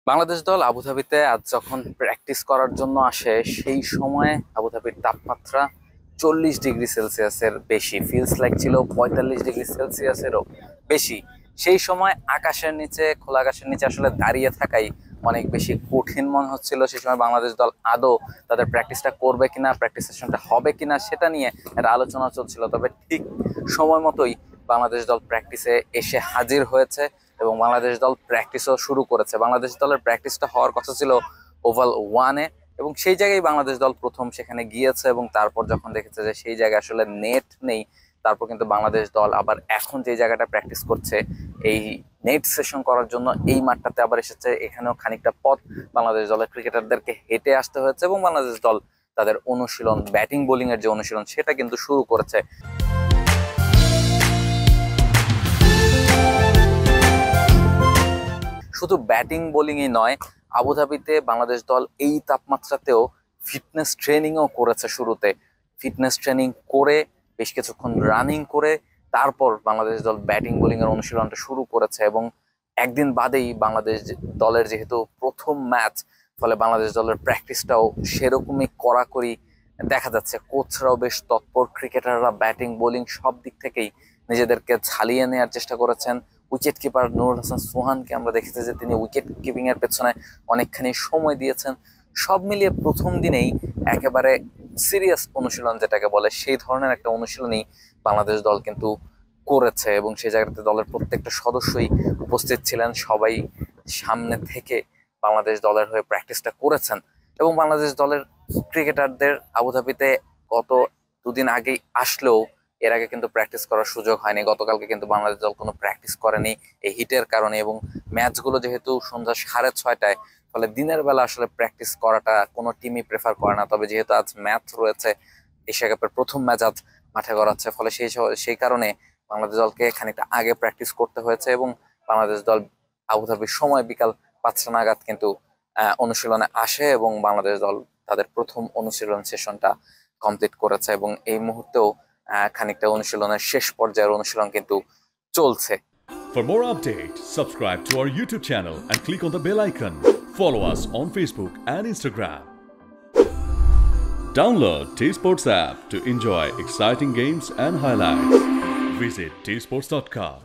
বাংলাদেশ দল আবুধাবিতে আজ যখন প্র্যাকটিস করার জন্য আসে সেই সময় আবুধাবির তাপমাত্রা 40 ডিগ্রি সেলসিয়াসের বেশি, ফিলস লাইক ছিল 45 ডিগ্রি সেলসিয়াসেরও বেশি। সেই সময় আকাশের নিচে, খোলা আকাশের নিচে আসলে দাঁড়িয়ে থাকাই অনেক বেশি কঠিন মনে হচ্ছিল। সেই সময় বাংলাদেশ দল আদৌ তাদের প্র্যাকটিসটা করবে কিনা, প্র্যাকটিস সেশনটা হবে কিনা সেটা নিয়ে একটা আলোচনা চলছিল। তবে ঠিক সময় মতোই বাংলাদেশ দল প্র্যাকটিসে এসে হাজির হয়েছে এবং বাংলাদেশ দল প্র্যাকটিসও শুরু করেছে। বাংলাদেশ দলের প্র্যাকটিসটা হওয়ার কথা ছিল ওভাল ওয়ানে, এবং সেই জায়গায় বাংলাদেশ দল প্রথম সেখানে গিয়েছে এবং তারপর যখন দেখেছে যে সেই জায়গায় আসলে নেট নেই, তারপর কিন্তু বাংলাদেশ দল আবার এখন যে জায়গাটা প্র্যাকটিস করছে এই নেট সেশন করার জন্য এই মাঠটাতে আবার এসেছে। এখানেও খানিকটা পথ বাংলাদেশ দলের ক্রিকেটারদেরকে হেঁটে আসতে হয়েছে এবং বাংলাদেশ দল তাদের অনুশীলন, ব্যাটিং বোলিং এর যে অনুশীলন সেটা কিন্তু শুরু করেছে। শুধু ব্যাটিং বোলিংই নয়, আবুধাবিতে বাংলাদেশ দল এই তাপমাত্রাতেও ফিটনেস ট্রেনিংও করেছে। শুরুতে ফিটনেস ট্রেনিং করে বেশ কিছুক্ষণ রানিং করে তারপর বাংলাদেশ দল ব্যাটিং বোলিং এর অনুশীলনটা শুরু করেছে। এবং একদিন বাদেই বাংলাদেশ দলের যেহেতু প্রথম ম্যাচ, ফলে বাংলাদেশ দলের প্র্যাকটিসটাও সেরকমই কড়াকড়ি দেখা যাচ্ছে। কোচরাও বেশ তৎপর, ক্রিকেটাররা ব্যাটিং বোলিং সব দিক থেকেই নিজেদেরকে ঝালিয়ে নেওয়ার চেষ্টা করেছেন। উইকেট কিপার নুরুল হাসান সোহানকে আমরা দেখেছি যে তিনি উইকেট কিপিং এর পেছনে অনেকখানি সময় দিয়েছেন। সব মিলিয়ে প্রথম দিনেই একেবারে সিরিয়াস অনুশীলন যেটাকে বলে সেই ধরনের একটা অনুশীলনই বাংলাদেশ দল কিন্তু করেছে এবং সেই জায়গাতে দলের প্রত্যেকটা সদস্যই উপস্থিত ছিলেন। সবাই সামনে থেকে বাংলাদেশ দলের হয়ে প্র্যাকটিসটা করেছেন এবং বাংলাদেশ দলের ক্রিকেটারদের আবুধাবিতে গত দুদিন আগেই আসলেও এর আগে কিন্তু প্র্যাকটিস করার সুযোগ হয়নি। গতকালকে কিন্তু বাংলাদেশ দল কোনো প্র্যাকটিস করেনি এই হিটের কারণে, এবং ম্যাচগুলো যেহেতু সন্ধ্যা 6:30, ফলে দিনের বেলা আসলে প্র্যাকটিস করাটা কোনো টিমই প্রেফার করে না। তবে যেহেতু আজ ম্যাচ রয়েছে, এশিয়া কাপের প্রথম ম্যাচ আজ মাঠে গড়াচ্ছে, ফলে সেই কারণে বাংলাদেশ দলকে খানিকটা আগে প্র্যাকটিস করতে হয়েছে এবং বাংলাদেশ দল আবুধাবির সময় বিকাল 5টা নাগাদ কিন্তু অনুশীলনে আসে এবং বাংলাদেশ দল তাদের প্রথম অনুশীলন সেশনটা কমপ্লিট করেছে এবং এই মুহূর্তেও খানিকটা অনুশীলনের শেষ পর্যায়ের অনুশীলন কিন্তু চলছে। For more updates, subscribe to our YouTube channel and click on the bell icon. Follow us on Facebook and Instagram. Download T Sports app to enjoy exciting games and highlights. Visit tsports.com.